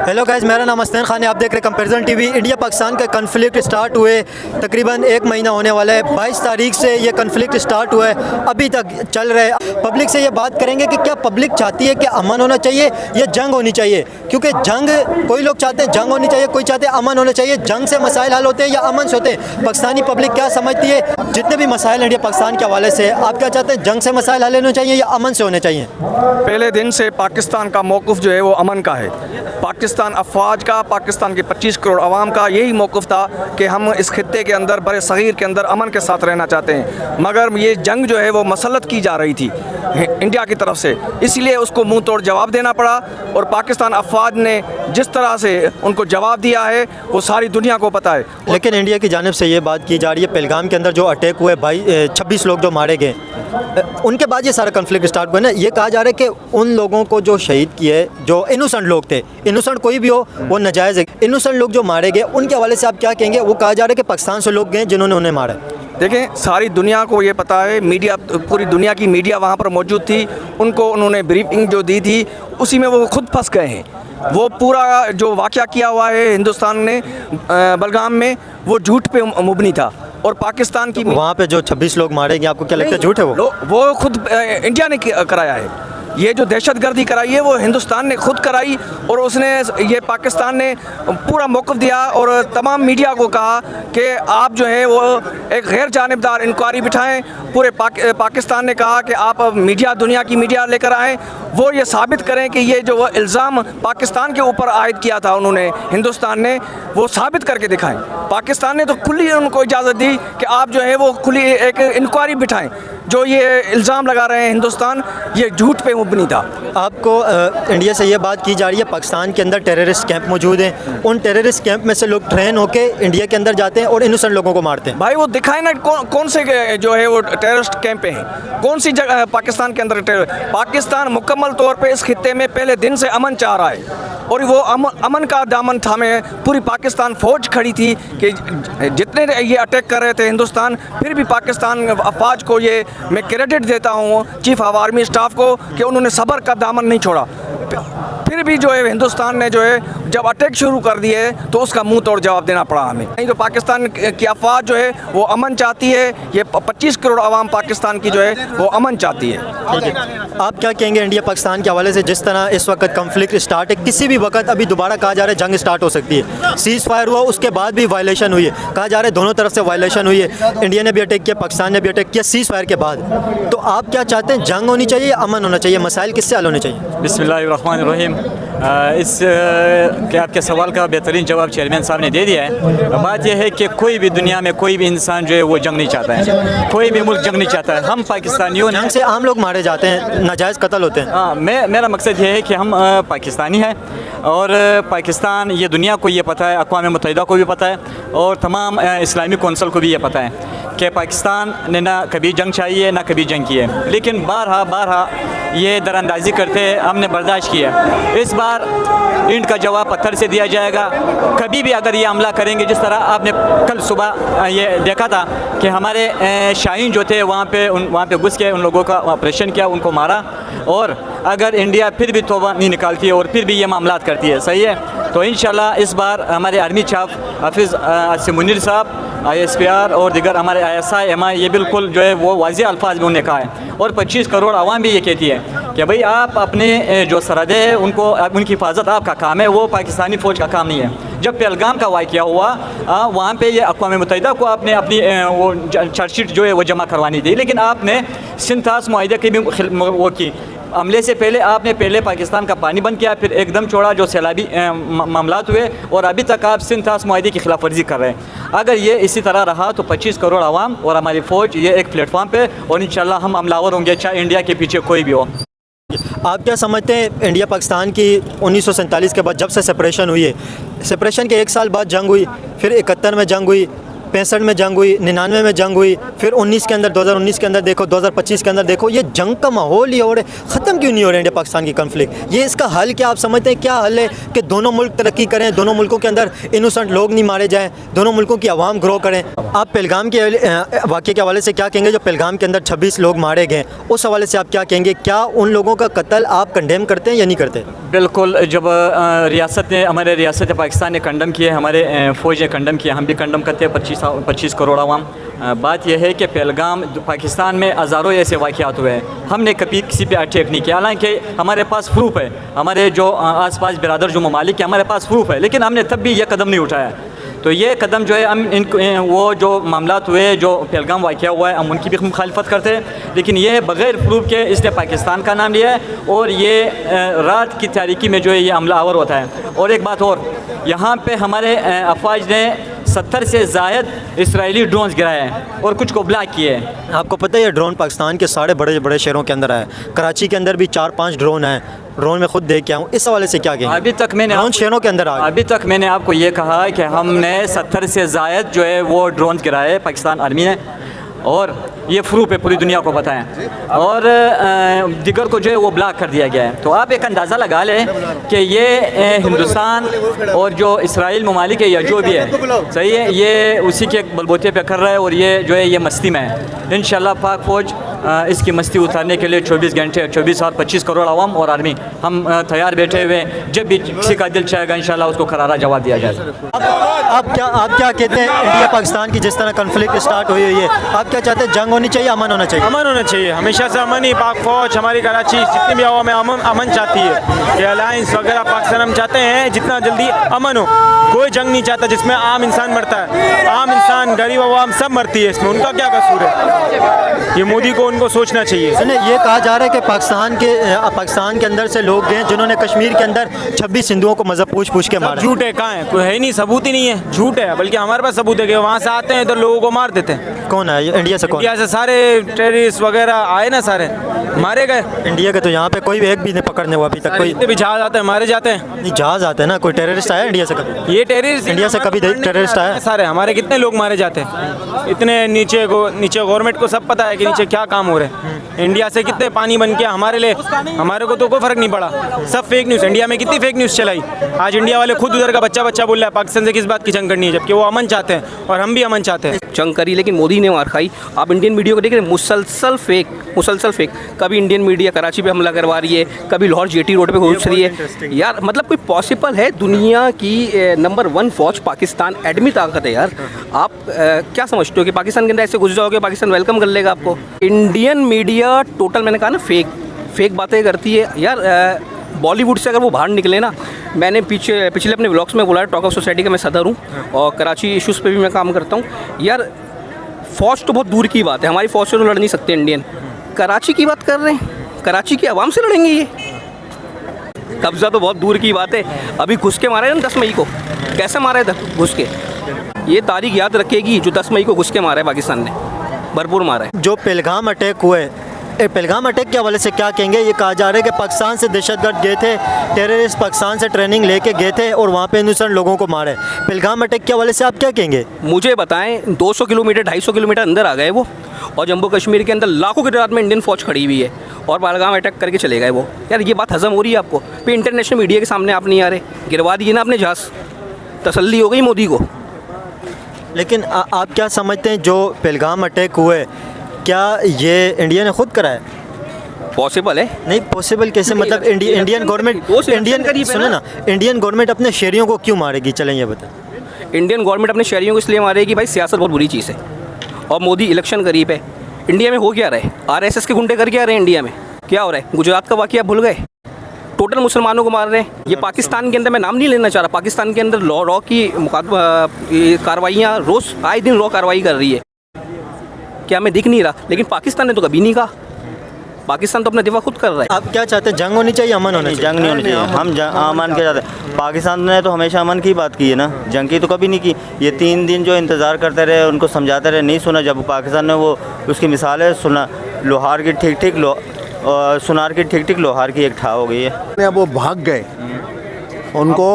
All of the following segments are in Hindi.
हेलो गाइस, मेरा नाम हसन खान है। आप देख रहे हैं कंपैरिजन टीवी। इंडिया पाकिस्तान का कन्फ्लिक्ट स्टार्ट हुए तकरीबन 1 महीना होने वाला है। 22 तारीख से ये कन्फ्लिक्ट स्टार्ट हुआ है, अभी तक चल रहा है। पब्लिक से ये बात करेंगे कि क्या पब्लिक चाहती है कि अमन होना चाहिए या जंग होनी चाहिए, क्योंकि जंग कोई लोग चाहते हैं जंग होनी चाहिए, कोई चाहते हैं अमन होना चाहिए। जंग से मसाइल हल होते हैं या अमन से होते हैं? पाकिस्तानी पब्लिक क्या समझती है? जितने भी मसाइल इंडिया पाकिस्तान के हवाले से आप क्या चाहते हैं, जंग से मसाइल हल होने चाहिए या अमन से होने चाहिए? पहले दिन से पाकिस्तान का मौक़िफ़ जो है वो अमन का है। पाकिस्तान अफवाज का, पाकिस्तान के 25 करोड़ आवाम का यही मौक़िफ़ था कि हम इस खित्ते के अंदर, बड़े सग़ीर के अंदर अमन के साथ रहना चाहते हैं। मगर ये जंग जो है वो मसलत की जा रही थी इंडिया की तरफ से, इसलिए उसको मुँह तोड़ जवाब देना पड़ा। और पाकिस्तान अफवाज ने जिस तरह से उनको जवाब दिया है वो सारी दुनिया को पता है। लेकिन इंडिया की जानिब से ये बात की जा रही है, पहलगाम के अंदर जो अटैक हुए, 26 लोग जो मारे गए, उनके बाद ये सारा कन्फ्लिक्ट स्टार्ट हुआ ना। ये कहा जा रहा है कि उन लोगों को जो शहीद किए, जो इनोसेंट लोग थे, इनोसेंट कोई भी हो वो नाजायज़ है, इनोसेंट लोग जो मारे गए उनके हवाले से आप क्या कहेंगे? वो कहा जा रहा है कि पाकिस्तान से लोग गए जिन्होंने उन्हें मारा। देखें, सारी दुनिया को ये पता है, मीडिया, पूरी दुनिया की मीडिया वहाँ पर मौजूद थी। उनको उन्होंने ब्रीफिंग जो दी थी उसी में वो खुद फंस गए हैं। वो पूरा जो वाक़या किया हुआ है हिंदुस्तान ने बलगाम में, वो झूठ पे मुबनी था। और पाकिस्तान की वहाँ पे जो 26 लोग मारे गए, आपको क्या लगता है झूठ है? वो खुद इंडिया ने कराया है। ये जो दहशतगर्दी कराई है वो हिंदुस्तान ने खुद कराई। और उसने, ये पाकिस्तान ने पूरा मौक़िफ़ दिया और तमाम मीडिया को कहा कि आप जो है वो एक गैर जानिबदार इंक्वायरी बिठाएं। पूरे पाकिस्तान ने कहा कि आप मीडिया, दुनिया की मीडिया लेकर आएँ, वो ये साबित करें कि ये जो इल्ज़ाम पाकिस्तान के ऊपर आयद किया था उन्होंने, हिंदुस्तान ने, वो साबित करके दिखाएं। पाकिस्तान ने तो खुली उनको इजाज़त दी कि आप जो है वो खुली एक इंक्वायरी बिठाएं। जो ये इल्ज़ाम लगा रहे हैं हिंदुस्तान, ये झूठ पे मुबनी था। आपको इंडिया से ये बात की जा रही है, पाकिस्तान के अंदर टेररिस्ट कैंप मौजूद हैं, उन टेररिस्ट कैंप में से लोग ट्रेन होके इंडिया के अंदर जाते हैं और इनोसेंट लोगों को मारते हैं। भाई वो दिखाए ना कौन से जो है वो टेररिस्ट कैंप हैं, कौन सी जगह पाकिस्तान के अंदर पाकिस्तान मुकम्मल तौर पे इस खित्ते में पहले दिन से अमन चाह रहा है। और वो अमन का दामन थामे पूरी पाकिस्तान फ़ौज खड़ी थी कि जितने ये अटैक कर रहे थे हिंदुस्तान, फिर भी पाकिस्तान अफवाज को ये मैं क्रेडिट देता हूँ, चीफ ऑफ आर्मी स्टाफ को, कि उन्होंने सब्र का दामन नहीं छोड़ा। फिर भी जो है हिंदुस्तान ने जो है जब अटैक शुरू कर दिए तो उसका मुंह तोड़ जवाब देना पड़ा हमें। नहीं तो पाकिस्तान की अफवाज जो है वो अमन चाहती है। ये 25 करोड़ आवाम पाकिस्तान की जो है वो अमन चाहती है। आप क्या कहेंगे इंडिया पाकिस्तान के हवाले से? जिस तरह इस वक्त कन्फ्लिक्ट स्टार्ट है, किसी भी वक्त अभी दोबारा कहा जा रहा है जंग स्टार्ट हो सकती है। सीज़ फायर हुआ, उसके बाद भी वायलेशन हुई है, कहा जा रहा है दोनों तरफ से वायलेशन हुई है। इंडिया ने भी अटैक किया, पाकिस्तान ने भी अटैक किया सीज़ फायर के बाद। तो आप क्या चाहते हैं, जंग होनी चाहिए या अमन होना चाहिए? मसाइल किससे हल होने चाहिए? बिस्मिल्लाहिर्रहमानिर्रहीम। इस के आपके सवाल का बेहतरीन जवाब चेयरमैन साहब ने दे दिया है। बात यह है कि कोई भी दुनिया में कोई भी इंसान जो है वो जंग नहीं चाहता है, कोई भी मुल्क जंग नहीं चाहता है। हम पाकिस्तानियों जंग से आम लोग मारे जाते हैं, नाजायज़ कत्ल होते हैं। हाँ, मेरा मकसद ये है कि हम पाकिस्तानी हैं और पाकिस्तान, ये दुनिया को ये पता है, अक़वाम मुत्तहिदा को भी पता है और तमाम इस्लामी कौंसल को भी ये पता है कि पाकिस्तान ने ना कभी जंग चाहिए ना कभी जंग की है। लेकिन बारहा ये दरअंदाजी करते हमने बर्दाश्त किया। इस बार ईंट का जवाब पत्थर से दिया जाएगा। कभी भी अगर ये हमला करेंगे, जिस तरह आपने कल सुबह ये देखा था कि हमारे शाहीन जो थे वहाँ पे घुस के उन लोगों का ऑपरेशन किया, उनको मारा। और अगर इंडिया फिर भी तौबा नहीं निकालती है और फिर भी ये मामलात करती है, सही है, तो इंशाल्लाह इस बार हमारे आर्मी चीफ हाफिज़ आसिम मुनीर साहब, ISPR और दिगर हमारे ISI MI, ये बिल्कुल जो है वो वाज़ेह अल्फाज में उन्होंने कहा है। और 25 करोड़ आवाम भी ये कहती है कि भाई आप अपने जो सरहदें हैं उनकी हिफाजत आपका काम है, वो पाकिस्तानी फ़ौज का काम नहीं है। जब पहलगाम का वाक़या हुआ वहाँ पे ये अक़वाम मुत्तहिदा को आपने अपनी वो चार्जशीट जो है वो जमा करवानी थी, लेकिन आपने सिंथास मुआहिदे की भी वो की। हमले से पहले आपने पहले पाकिस्तान का पानी बंद किया, फिर एकदम छोड़ा जो सैलाबी मामलात हुए, और अभी तक आप सिंथास मुआहिदे की खिलाफ वर्जी कर रहे हैं। अगर ये इसी तरह रहा तो 25 करोड़ आवाम और हमारी फ़ौज ये एक प्लेटफॉर्म पे, और इंशाल्लाह हम हमलावर होंगे, चाहे इंडिया के पीछे कोई भी हो। आप क्या समझते हैं, इंडिया पाकिस्तान की 1947 के बाद जब से सेपरेशन हुई है, सेपरेशन के 1 साल बाद जंग हुई, फिर 71 में जंग हुई, 65 में जंग हुई, 99 में जंग हुई, फिर 19 के अंदर, 2019 के अंदर देखो, 2025 के अंदर देखो, ये जंग का माहौल ही हो रहा है। ख़त्म क्यों नहीं हो रहा है इंडिया पाकिस्तान की कन्फ्लिक्ट? ये इसका हल क्या आप समझते हैं? क्या हल है कि दोनों मुल्क तरक्की करें, दोनों मुल्कों के अंदर इनोसेंट लोग नहीं मारे जाएँ, दोनों मुल्कों की आवाम ग्रो करें? आप पहलगाम के वाक़े के हवाले से क्या कहेंगे? जो पहलगाम के अंदर 26 लोग मारे गए, उस हवाले से आप क्या कहेंगे? क्या उन लोगों का कत्ल आप कंडेम करते हैं या नहीं करते? बिल्कुल, जब रियासत ने, हमारे रियासत पाकिस्तान ने कंडम किए, हमारे फ़ौज ने कंडम किया, हम भी कंडम करते हैं, 25 करोड़ आवाम। बात यह है कि पहलगाम पाकिस्तान में हज़ारों ऐसे वाक़यात हुए हैं, हमने कभी किसी पे अटैक नहीं किया, हालांकि हमारे पास प्रूफ है, हमारे जो आसपास बिरादर जो ममालिक है हमारे पास प्रूफ है, लेकिन हमने तब भी यह कदम नहीं उठाया। तो ये कदम जो है हम वो जो मामलात हुए, जो पहलगाम वाक़या हुआ है, हम उनकी भी मुखालफत करते हैं, लेकिन ये बग़ैर प्रूफ के इसने पाकिस्तान का नाम लिया है और ये रात की तारीकी में जो है ये हमला आवर होता है। और एक बात और, यहाँ पे हमारे अफवाज ने 70 से ज़ायद इसराइली ड्रोन्स गिराए हैं और कुछ को ब्लॉक किए हैं। आपको पता है ये ड्रोन पाकिस्तान के सारे बड़े बड़े शहरों के अंदर आए, कराची के अंदर भी 4-5 ड्रोन हैं, ड्रोन में खुद देख के आऊँ। इस हवाले से क्या कहेंगे? अभी तक मैंने ड्रोन शहरों के अंदर अभी तक मैंने आपको ये कहा कि हमने 70 से ज़ायद जो है वो ड्रोन्स गिराए पाकिस्तान आर्मी ने, और ये प्रूफ है, पूरी दुनिया को बताएं, और दिगर को जो है वो ब्लॉक कर दिया गया है। तो आप एक अंदाज़ा लगा लें कि ये हिंदुस्तान और जो इसराइल ममालिक है या जो भी है, सही है, ये उसी के बलबूते पे कर रहा है और ये जो है ये मस्ती में है। इंशाल्लाह पाक फ़ौज इसकी मस्ती उतारने के लिए 24 घंटे, 24 और 25 करोड़ आवाम और आर्मी हम तैयार बैठे हुए हैं। जब भी किसी का दिल चाहेगा इंशाल्लाह उसको करारा जवाब दिया जाएगा। आप क्या कहते हैं इंडिया पाकिस्तान की जिस तरह कन्फ्लिक्ट स्टार्ट हुई हुई है, आप क्या चाहते हैं? जंग होनी चाहिए, अमन होना चाहिए? अमन होना चाहिए, हमेशा से अमन ही। पाक फौज हमारी कराची जितनी भी आवाम है अमन चाहती है, ये अलायंस वगैरह पाकिस्तान हम चाहते हैं जितना जल्दी अमन हो। कोई जंग नहीं चाहता जिसमें आम इंसान मरता है, आम इंसान गरीब आवाम सब मरती है, इसमें उनका क्या कसूर है? ये मोदी को उनको सोचना चाहिए। सुनिए, ये कहा जा रहा है कि पाकिस्तान के अंदर से लोग गए जिन्होंने कश्मीर के अंदर 26 हिंदुओं को मज़हब पूछ के मारा। झूठ है, कहाँ है? कोई है ही नहीं, सबूत ही नहीं है, झूठ है। बल्कि हमारे पास सबूत है कि वहाँ से आते हैं तो लोगों को मार देते हैं। कौन है इंडिया से? कौन? इंडिया से सारे टेररिस्ट वगैरह आए ना, सारे मारे गए। इंडिया के तो यहाँ पे कोई भी एक भी नहीं पकड़ने हुआ अभी तक। कोई जितने भी जहाज आते हैं मारे जाते हैं। नहीं, जहाज आते हैं ना, कोई टेररिस्ट आया इंडिया से कभी? ये टेररिस्ट इंडिया से कभी टेररिस्ट आया? सारे हमारे कितने लोग मारे जाते हैं, इतने नीचे गवर्नमेंट को सब पता है कि नीचे क्या काम हो रहे हैं। इंडिया से कितने पानी बन गया हमारे लिए, हमारे को तो कोई फर्क नहीं पड़ा। सब फेक न्यूज़, इंडिया में कितनी फेक न्यूज़ चलाई। आज इंडिया वाले खुद उधर का बच्चा बोल रहा है पाकिस्तान से किस बात की जंग करनी है, जबकि वो अमन चाहते हैं और हम भी अमन चाहते हैं। जंग करी लेकिन मोदी ने मार खाई। आप इंडियन मीडिया को देख रहे हैं, मुसलसल फेक। कभी इंडियन मीडिया कराची पे हमला करवा रही है, कभी लाहौर जेटी रोड पे घुस रही है। यार मतलब कोई पॉसिबल है? दुनिया की नंबर 1 फौज पाकिस्तान, एडमी ताकत है यार। आप क्या समझते हो कि पाकिस्तान के अंदर ऐसे घुस जाओगे पाकिस्तान वेलकम कर लेगा आपको? इंडियन मीडिया टोटल, मैंने कहा ना, फेक बातें करती है यार। बॉलीवुड से अगर वो बाहर निकले ना, मैंने पिछले अपने व्लॉग्स में बोला है, टॉक ऑफ सोसाइटी का मैं सदर हूँ और कराची इश्यूज़ पे भी मैं काम करता हूँ। यार फ़ौज तो बहुत दूर की बात है, हमारी फ़ौज से तो लड़ नहीं सकते इंडियन। कराची की बात कर रहे हैं, कराची की आवाम से लड़ेंगे ये? कब्ज़ा तो बहुत दूर की बात है। अभी घुस के मारे ना 10 मई को, कैसे मारा है घुस के? ये तारीख याद रखेगी जो 10 मई को घुस के मारा है पाकिस्तान ने, भरपूर मारा है। जो पहलगाम अटैक हुए, पहलगाम अटैक के हवाले से क्या कहेंगे? ये कहा जा रहा है कि पाकिस्तान से दहशतगर्द गए थे, टेररिस्ट पाकिस्तान से ट्रेनिंग लेके गए थे और वहाँ पे इनोसेंट लोगों को मारे। पहलगाम अटैक के हवाले से आप क्या कहेंगे? मुझे बताएं, 200 किलोमीटर 250 किलोमीटर अंदर आ गए वो, और जम्मू कश्मीर के अंदर लाखों की तादाद में इंडियन फौज खड़ी हुई है और पहलगाम अटैक करके चले गए वो। यार ये बात हजम हो रही है आपको? फिर इंटरनेशनल मीडिया के सामने आप नहीं आ रहे, गिरवा दिए ना अपने जहाज़, तसल्ली हो गई मोदी को। लेकिन आप क्या समझते हैं जो पहलगाम अटैक हुए, क्या ये इंडिया ने खुद कराया? पॉसिबल है? नहीं पॉसिबल कैसे? मतलब इंडियन गवर्नमेंट, सुनो ना, इंडियन गवर्नमेंट अपने शहरियों को क्यों मारेगी? चलें ये बताएं। इंडियन गवर्नमेंट अपने शहरियों को इसलिए मारेगी भाई, सियासत बहुत बुरी चीज़ है और मोदी इलेक्शन करीब है। इंडिया में हो क्या रहा है? RSS के गुंडे कर क्या रहे हैं इंडिया में? क्या हो रहा है? गुजरात का वाक़या भूल गए? टोटल मुसलमानों को मार रहे हैं। ये पाकिस्तान के अंदर, मैं नाम नहीं लेना चाह रहा, पाकिस्तान के अंदर लॉ की कार्रवाइयाँ रोज़ आए दिन लॉ कार्रवाई कर रही है। क्या हमें दिख नहीं रहा? लेकिन पाकिस्तान ने तो कभी नहीं कहा। पाकिस्तान तो अपना दिफा खुद कर रहा है। आप क्या चाहते हैं? जंग होनी चाहिए, अमन होना चाहिए? जंग नहीं होनी चाहिए, हम अमन के चाहते हैं। पाकिस्तान ने तो हमेशा अमन की बात की है ना, जंग की तो कभी नहीं की। ये 3 दिन जो इंतज़ार करते रहे, उनको समझाते रहे, नहीं सुना। जब पाकिस्तान ने वो उसकी मिसाल है, सुना लोहार की ठीक सुनार की ठीक लोहार की एक ठा हो गई है। अब वो भाग गए, उनको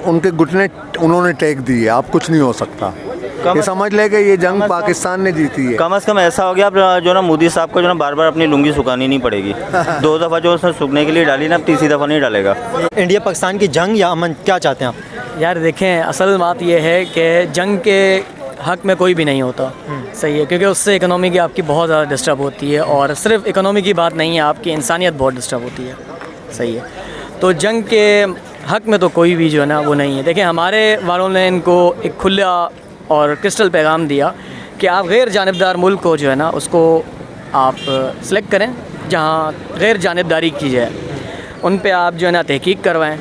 उनके घुटने उन्होंने टेक दिए, अब कुछ नहीं हो सकता। ये समझ ले कि ये जंग पाकिस्तान ने जीती है। कम से कम ऐसा हो गया अब जो ना मोदी साहब को जो ना बार बार अपनी लुंगी सुखानी नहीं पड़ेगी। 2 दफ़ा जो उसने सूखने के लिए डाली ना, अब तीसरी दफ़ा नहीं डालेगा। इंडिया पाकिस्तान की जंग या अमन, क्या चाहते हैं आप? यार देखें, असल बात यह है कि जंग के हक में कोई भी नहीं होता, सही है, क्योंकि उससे इकोनॉमी की आपकी बहुत ज़्यादा डिस्टर्ब होती है, और सिर्फ इकोनॉमी की बात नहीं है, आपकी इंसानियत बहुत डिस्टर्ब होती है, सही है। तो जंग के हक में तो कोई भी जो है ना वो नहीं है। देखें, हमारे वालों ने इनको एक खुला और क्रिस्टल पैगाम दिया कि आप गैर जानिबदार मुल्क को जो है ना उसको आप सेलेक्ट करें जहाँ गैर जानिबदारी की जाए, उन पे आप जो है ना तहकीक करवाएं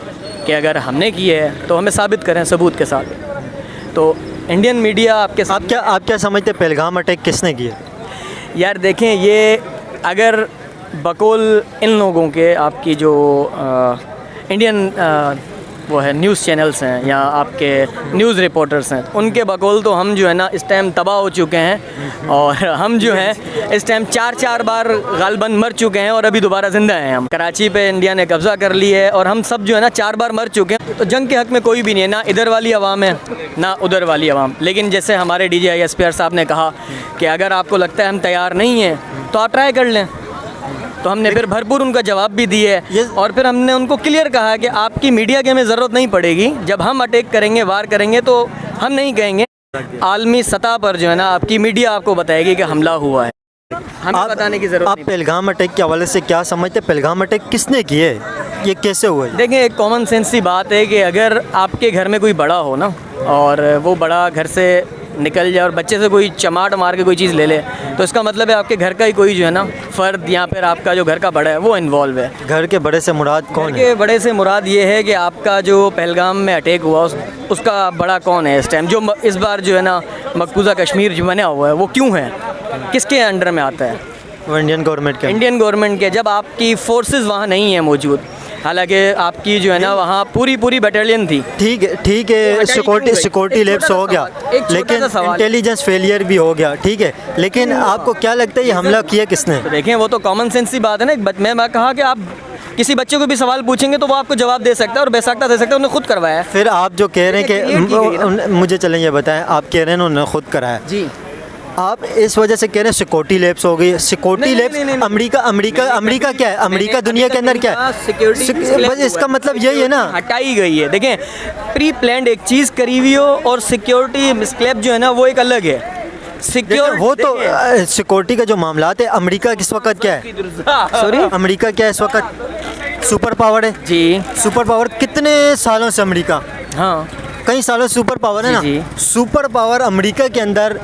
कि अगर हमने की है तो हमें साबित करें सबूत के साथ। तो इंडियन मीडिया आपके साथ आप क्या समझते हैं पहलगाम अटैक किसने किया? यार देखें, ये अगर बकौल इन लोगों के आपकी जो इंडियन वो है न्यूज़ चैनल्स हैं या आपके न्यूज़ रिपोर्टर्स हैं, उनके बकौल तो हम जो है ना इस टाइम तबाह हो चुके हैं, और हम जो हैं इस टाइम 4 बार गालबन मर चुके हैं और अभी दोबारा ज़िंदा हैं। हम कराची पे इंडिया ने कब्ज़ा कर ली है और हम सब जो है ना 4 बार मर चुके हैं। तो जंग के हक़ में कोई भी नहीं है, ना इधर वाली आवाम है ना उधर वाली आवाम। लेकिन जैसे हमारे DGI साहब ने कहा कि अगर आपको लगता है हम तैयार नहीं हैं तो आप ट्राई कर लें, तो हमने फिर भरपूर उनका जवाब भी दिए, और फिर हमने उनको क्लियर कहा कि आपकी मीडिया की हमें ज़रूरत नहीं पड़ेगी, जब हम अटैक करेंगे, वार करेंगे तो हम नहीं कहेंगे, आलमी सतह पर जो है ना आपकी मीडिया आपको बताएगी कि हमला हुआ है, हमें बताने की ज़रूरत आप पहलगाम अटैक के हवाले से क्या समझते हैं? पहलगाम अटैक किसने किए, ये कैसे हुए? देखें, एक कॉमन सेंस सी बात है कि अगर आपके घर में कोई बड़ा हो ना, और वो बड़ा घर से निकल जाए और बच्चे से कोई चमाट मार के कोई चीज़ ले ले, तो इसका मतलब है आपके घर का ही कोई जो है ना फ़र्द या फिर आपका जो घर का बड़ा है वो इन्वॉल्व है। घर के बड़े से मुराद कौन घर है? के बड़े से मुराद ये है कि आपका जो पहलगाम में अटैक हुआ उसका बड़ा कौन है इस टाइम, जो इस बार जो है ना मकबूजा कश्मीर जो बना हुआ है वो क्यों है, किसके अंडर में आता है? वो इंडियन गवर्नमेंट के। इंडियन गवर्नमेंट के। जब आपकी फोर्सेस वहाँ नहीं है मौजूद, हालांकि आपकी जो है ना वहाँ पूरी बैटालियन थी, ठीक है, सिक्योरिटी लैप्स हो गया, लेकिन इंटेलिजेंस फेलियर भी हो गया, ठीक है, लेकिन आपको क्या लगता है ये हमला किया किसने? तो देखें, वो तो कॉमन सेंस की बात है ना। मैं कहा कि आप किसी बच्चे को भी सवाल पूछेंगे तो वो आपको जवाब दे सकता है और बेसाख्ता दे सकता है, उन्होंने खुद करवाया है। फिर आप जो कह रहे हैं कि मुझे चलें ये बताएं, आप कह रहे हैं उन्होंने खुद कराया जी, आप इस वजह से कह रहे हैं सिक्योरिटी लैब्स हो गई। सिक्योरिटी लैब्स अमेरिका क्या है? अमेरिका दुनिया के अंदर क्या है? सिक्योरिटी, इसका मतलब यही है ना, हटाई गई है। देखें, प्री प्लान्ड एक चीज़ करी हुई हो और सिक्योरिटी मिसक्लैप जो है ना वो एक अलग है। वो तो सिक्योरिटी का जो मामला है, अमेरिका किस वक्त क्या है? सॉरी, अमेरिका क्या है इस वक्त? सुपर पावर है जी। सुपर पावर कितने सालों से अमेरिका, हाँ, कई सालों से सुपर पावर है जी, ना। सुपर पावर अमेरिका के अंदर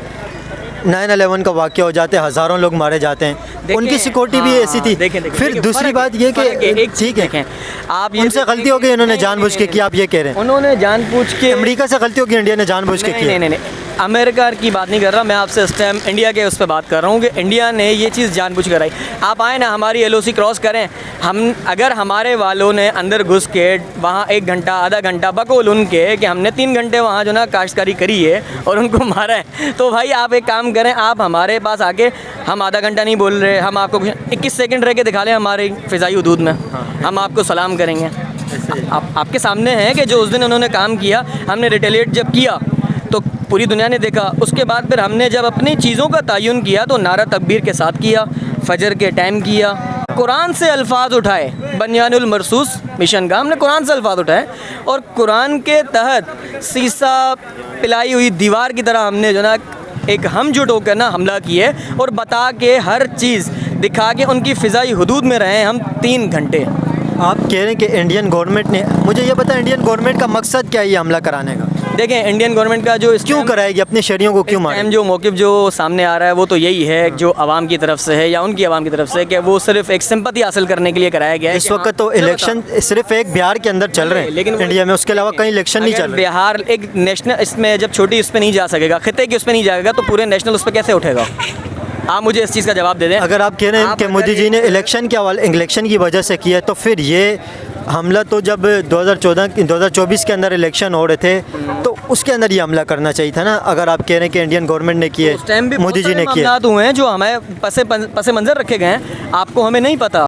9/11 का वाक़या हो जाते हैं, हज़ारों लोग मारे जाते हैं, उनकी सिक्योरिटी भी ऐसी थी। फिर दूसरी बात ये कि ठीक है, आप उनसे गलती हो गई, उन्होंने जानबूझ के किया, आप ये कह रहे हैं उन्होंने जानबूझ के। अमेरिका से गलती होगी, इंडिया ने जानबूझ के किया। नहीं, अमेरिका की बात नहीं कर रहा मैं आपसे, इस टाइम इंडिया के उस पर बात कर रहा हूँ कि इंडिया ने ये चीज़ जानबूझ कर आई। आप आए ना हमारी LOC क्रॉस करें, हम अगर हमारे वालों ने अंदर घुस के वहाँ 1 घंटा आधा घंटा बकौल उनके कि हमने 3 घंटे वहाँ जो ना काश्तकारी करी है और उनको मारा है, तो भाई आप एक काम करें, आप हमारे पास आके, हम आधा घंटा नहीं बोल रहे, हम आपको 21 सेकंड रह के दिखा लें हमारे फ़िज़ाई हदूद में, हम आपको सलाम करेंगे। आपके सामने है कि जो उस दिन उन्होंने काम किया, हमने रिटेलिएट जब किया तो पूरी दुनिया ने देखा। उसके बाद फिर हमने जब अपनी चीज़ों का तयन किया तो नारा तकबीर के साथ किया, फजर के टाइम किया, कुरान से अल्फाज उठाए, बनियानुल मरसूस मिशन का हमने कुरान से अल्फाज उठाए, और कुरान के तहत शीशा पिलाई हुई दीवार की तरह हमने जो ना एक हमजुट होकर ना हमला किए और बता के हर चीज़ दिखा के उनकी फ़िज़ाई हदूद में रहे हम 3 घंटे। आप कह रहे हैं कि इंडियन गवर्नमेंट ने, मुझे ये पता इंडियन गवर्नमेंट का मकसद क्या है ये हमला कराने का? देखें, इंडियन गवर्नमेंट का जो क्यों कराएगी, अपने शहरियों को क्यों मारे? जो मौक़िफ़ जो सामने आ रहा है वो तो यही है, जो आवाम की तरफ से है या उनकी आवाम की तरफ से, कि वो सिर्फ एक सिंपैथी हासिल करने के लिए कराया गया है। इस वक्त तो इलेक्शन सिर्फ एक बिहार के अंदर चल रहे हैं, लेकिन इंडिया में, उसके अलावा कहीं इलेक्शन नहीं चल रहे। बिहार एक नेशनल, इसमें जब छोटी उस पर नहीं जा सकेगा, खिते की उस पर नहीं जाएगा, तो पूरे नेशनल उस पर कैसे उठेगा? आप मुझे इस चीज़ का जवाब दे दें। अगर आप कह रहे हैं कि मोदी जी ने इलेक्शन की वजह से किया, तो फिर ये हमला तो जब 2024 के अंदर इलेक्शन हो रहे थे तो उसके अंदर ये हमला करना चाहिए था ना। अगर आप कह रहे हैं कि इंडियन गवर्नमेंट ने किए, उस टाइम भी मोदी जी ने किए, हुए हैं जो हमें पसे मंज़र रखे गए हैं, आपको हमें नहीं पता।